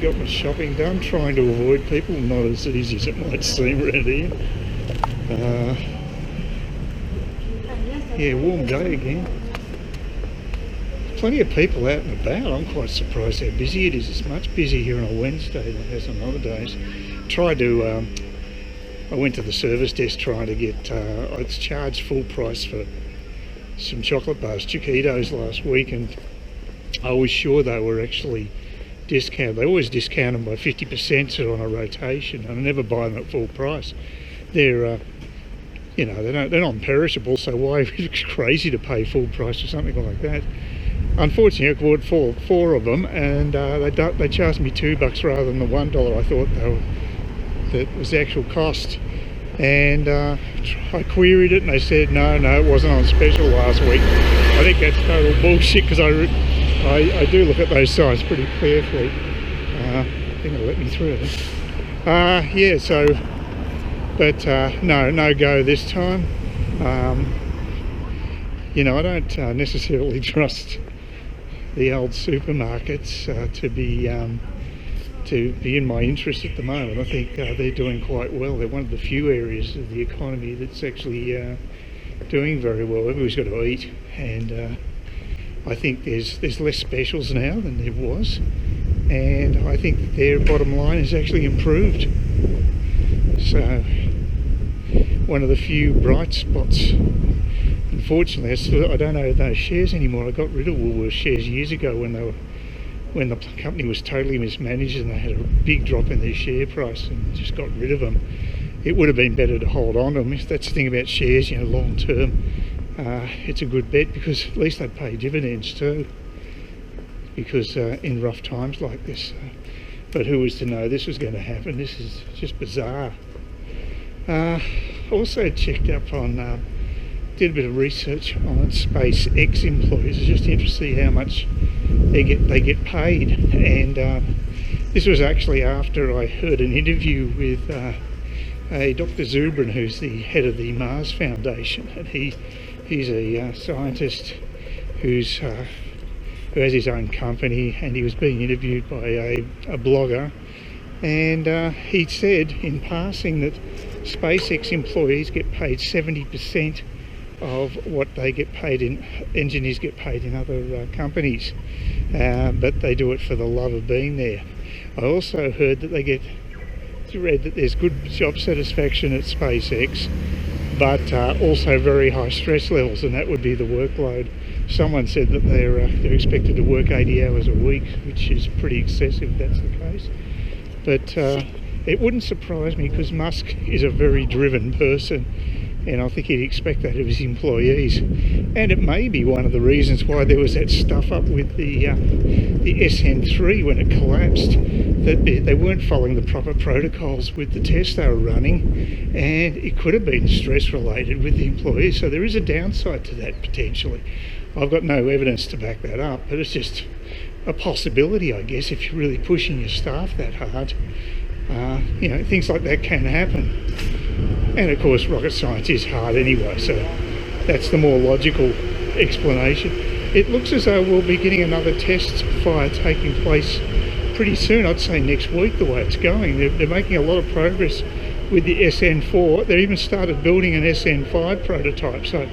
got my shopping done, trying to avoid people. Not as easy as it might seem around here. Yeah, warm day again. Plenty of people out and about. I'm quite surprised how busy it is. It's much busier here on a Wednesday than it has on other days. Tried to, I went to the service desk trying to get, I was charged full price for some chocolate bars, Chiquitos, last week, and I was sure they were actually discounted. They always discount them by 50% on a rotation, and I never buy them at full price. They're, you know, they're non-perishable, so why it's crazy to pay full price for something like that. Unfortunately, I bought four of them, and they charged me $2 rather than the $1 I thought that was the actual cost. And I queried it, and they said no, it wasn't on special last week. I think that's total bullshit, because I do look at those signs pretty carefully. I think they'll let me through. Yeah, so, but no go this time. You know, I don't necessarily trust the old supermarkets to be in my interest at the moment. I think they're doing quite well. They're one of the few areas of the economy that's actually doing very well. Everybody's got to eat, and I think there's less specials now than there was, and I think that their bottom line has actually improved. So, one of the few bright spots. Unfortunately, I don't own those shares anymore. I got rid of Woolworths shares years ago when the company was totally mismanaged and they had a big drop in their share price, and just got rid of them. It would have been better to hold on to them. That's the thing about shares, you know, long term. It's a good bet, because at least they pay dividends too, because in rough times like this. But who was to know this was going to happen? This is just bizarre. Also checked up on, did a bit of research on SpaceX employees. It's just interesting to see how much they get paid. And this was actually after I heard an interview with a Dr. Zubrin, who's the head of the Mars Foundation, and he's a scientist who has his own company, and he was being interviewed by a blogger, and he said in passing that SpaceX employees get paid 70% of what they get paid engineers get paid in other companies, but they do it for the love of being there. I also heard that read that there's good job satisfaction at SpaceX, but also very high stress levels, and that would be the workload. Someone said that they're expected to work 80 hours a week, which is pretty excessive if that's the case. But it wouldn't surprise me, because Musk is a very driven person, and I think he'd expect that of his employees. And it may be one of the reasons why there was that stuff up with the SN3 when it collapsed, that they weren't following the proper protocols with the tests they were running, and it could have been stress related with the employees. So there is a downside to that potentially. I've got no evidence to back that up, but it's just a possibility, I guess, if you're really pushing your staff that hard. You know, things like that can happen. And of course, rocket science is hard anyway, so that's the more logical explanation. It looks as though we'll be getting another test fire taking place pretty soon. I'd say next week, the way it's going. They're making a lot of progress with the SN4. They even started building an SN5 prototype, so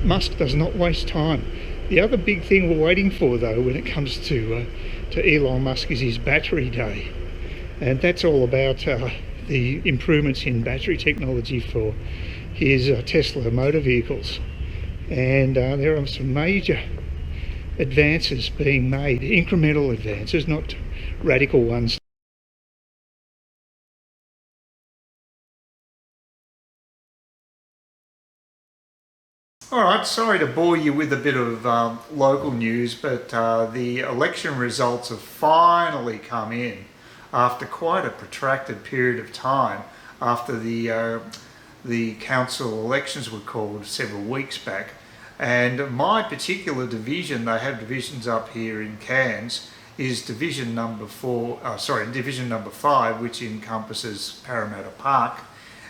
Musk does not waste time. The other big thing we're waiting for, though, when it comes to Elon Musk, is his battery day. And that's all about the improvements in battery technology for his Tesla motor vehicles. And there are some major advances being made, incremental advances, not radical ones. Alright, sorry to bore you with a bit of local news, but the election results have finally come in after quite a protracted period of time, after the council elections were called several weeks back. And my particular division, they have divisions up here in Cairns, is division number 5, which encompasses Parramatta Park.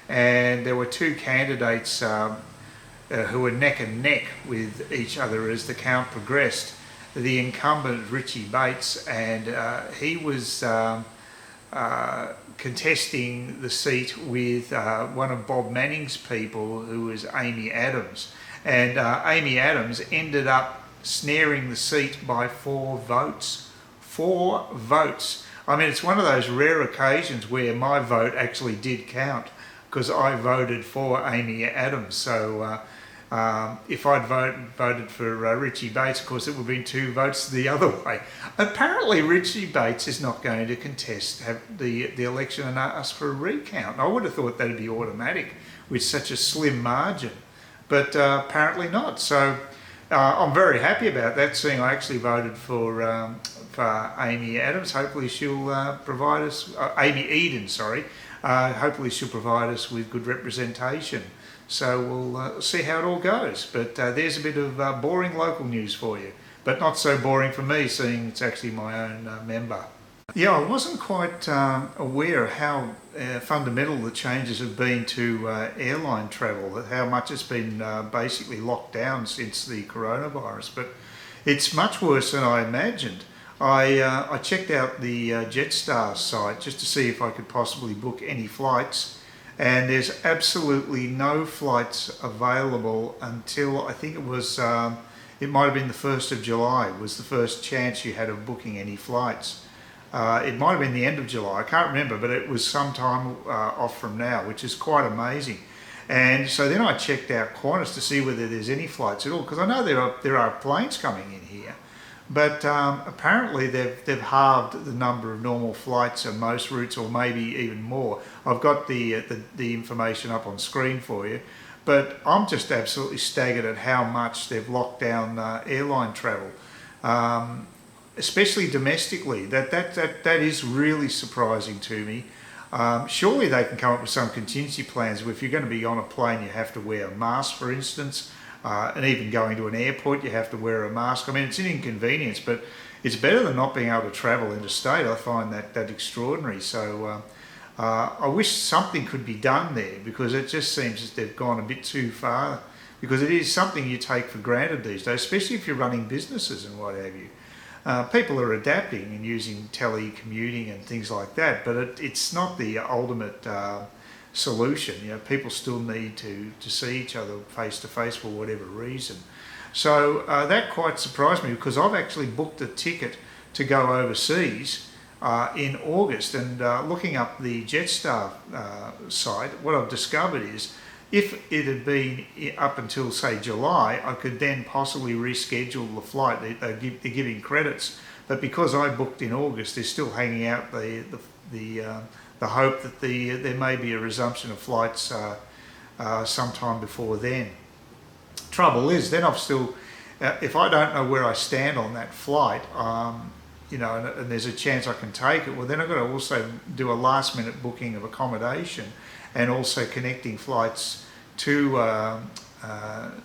And there were two candidates who were neck and neck with each other as the count progressed. the incumbent Richie Bates, and he was contesting the seat with one of Bob Manning's people, who was Amy Adams. And Amy Adams ended up snaring the seat by 4 votes. 4 votes. I mean, it's one of those rare occasions where my vote actually did count, because I voted for Amy Adams. So if I'd voted for Richie Bates, of course, it would have been 2 votes the other way. Apparently, Richie Bates is not going to contest the election and ask for a recount. I would have thought that would be automatic with such a slim margin, but apparently not. So I'm very happy about that, seeing I actually voted for Amy Adams. Hopefully she'll provide us, Amy Eden, sorry. Hopefully she'll provide us with good representation. So we'll see how it all goes. But there's a bit of boring local news for you, but not so boring for me, seeing it's actually my own member. Yeah, I wasn't quite aware of how fundamental the changes have been to airline travel, how much it's been basically locked down since the coronavirus, but it's much worse than I imagined. I checked out the Jetstar site just to see if I could possibly book any flights, and there's absolutely no flights available until, I think it was, it might have been the 1st of July was the first chance you had of booking any flights. It might have been the end of July, I can't remember, but it was some time off from now, which is quite amazing. And so then I checked out Qantas to see whether there's any flights at all, because I know there are planes coming in here, but apparently they've halved the number of normal flights on most routes, or maybe even more. I've got the information up on screen for you, but I'm just absolutely staggered at how much they've locked down airline travel. Especially domestically, that is really surprising to me. Surely they can come up with some contingency plans where if you're going to be on a plane you have to wear a mask, for instance, and even going to an airport you have to wear a mask. I mean, it's an inconvenience, but it's better than not being able to travel interstate. I find that extraordinary. So I wish something could be done there, because it just seems as they've gone a bit too far, because it is something you take for granted these days, especially if you're running businesses and what have you. People are adapting and using telecommuting and things like that, but it's not the ultimate solution. You know, people still need to see each other face to face for whatever reason. So that quite surprised me, because I've actually booked a ticket to go overseas in August, and looking up the Jetstar site, what I've discovered is, if it had been up until, say, July, I could then possibly reschedule the flight. They're giving credits, but because I booked in August, they're still hanging out the hope that there may be a resumption of flights sometime before then. Trouble is, then I've still, if I don't know where I stand on that flight, you know, and there's a chance I can take it, well, then I've got to also do a last-minute booking of accommodation, and also connecting flights to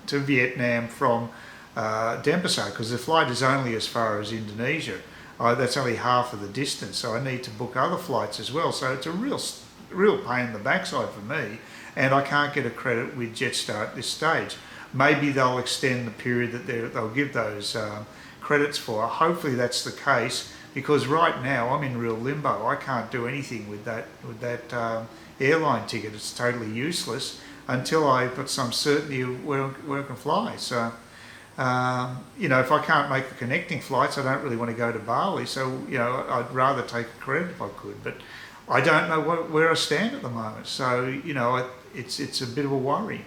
Vietnam from Denpasar, because the flight is only as far as Indonesia. That's only half of the distance, so I need to book other flights as well. So it's a real pain in the backside for me, and I can't get a credit with Jetstar at this stage. Maybe they'll extend the period that they'll give those credits for. Hopefully that's the case, because right now I'm in real limbo. I can't do anything with that airline ticket. It's totally useless until I've got some certainty of where I can fly. So, you know, if I can't make the connecting flights, I don't really want to go to Bali. So, you know, I'd rather take a credit if I could, but I don't know where I stand at the moment. So, you know, it's a bit of a worry.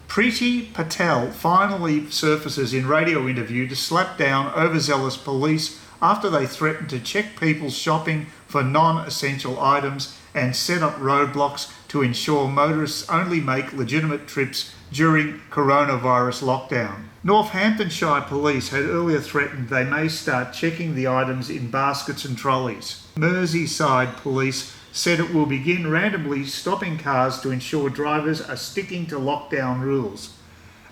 Priti Patel finally surfaces in radio interview to slap down overzealous police after they threatened to check people's shopping for non-essential items and set up roadblocks to ensure motorists only make legitimate trips during coronavirus lockdown. Northamptonshire police had earlier threatened they may start checking the items in baskets and trolleys. Merseyside police said it will begin randomly stopping cars to ensure drivers are sticking to lockdown rules.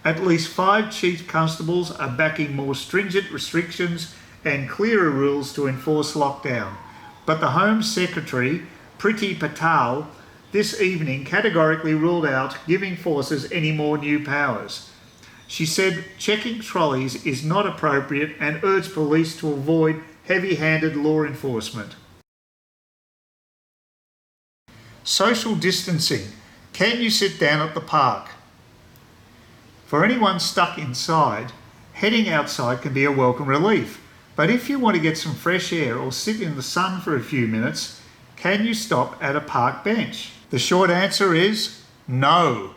At least 5 chief constables are backing more stringent restrictions and clearer rules to enforce lockdown. But the Home Secretary, Priti Patel, this evening categorically ruled out giving forces any more new powers. She said checking trolleys is not appropriate and urged police to avoid heavy-handed law enforcement. Social distancing. Can you sit down at the park? For anyone stuck inside, heading outside can be a welcome relief. But if you want to get some fresh air or sit in the sun for a few minutes, can you stop at a park bench? The short answer is no.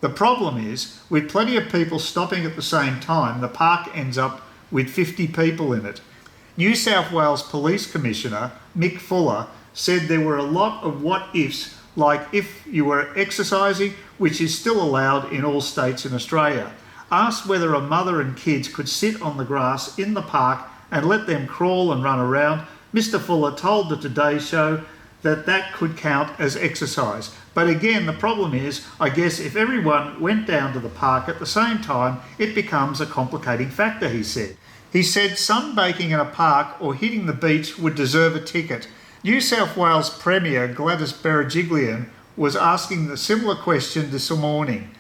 The problem is, with plenty of people stopping at the same time, the park ends up with 50 people in it. New South Wales Police Commissioner Mick Fuller said there were a lot of what-ifs, like if you were exercising, which is still allowed in all states in Australia. Asked whether a mother and kids could sit on the grass in the park and let them crawl and run around, Mr. Fuller told the Today Show that that could count as exercise. But again, the problem is, I guess if everyone went down to the park at the same time, it becomes a complicating factor, he said. He said sunbaking in a park or hitting the beach would deserve a ticket. New South Wales Premier Gladys Berejiklian was asking the similar question this morning.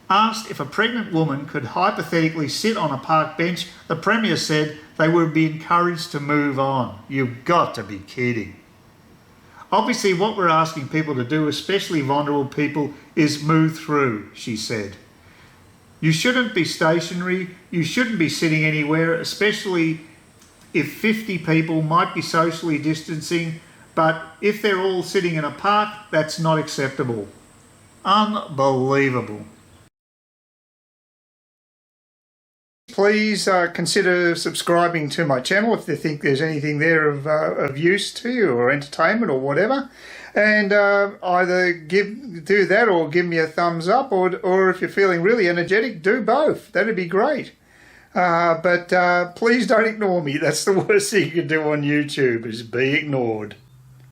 Asked if a pregnant woman could hypothetically sit on a park bench, the Premier said they would be encouraged to move on. You've got to be kidding. Obviously, what we're asking people to do, especially vulnerable people, is move through, she said. You shouldn't be stationary, you shouldn't be sitting anywhere, especially if 50 people might be socially distancing, but if they're all sitting in a park, that's not acceptable. Unbelievable. Please consider subscribing to my channel if you think there's anything there of use to you or entertainment or whatever. And either do that or give me a thumbs up, or if you're feeling really energetic, do both. That'd be great. But please don't ignore me. That's the worst thing you can do on YouTube, is be ignored.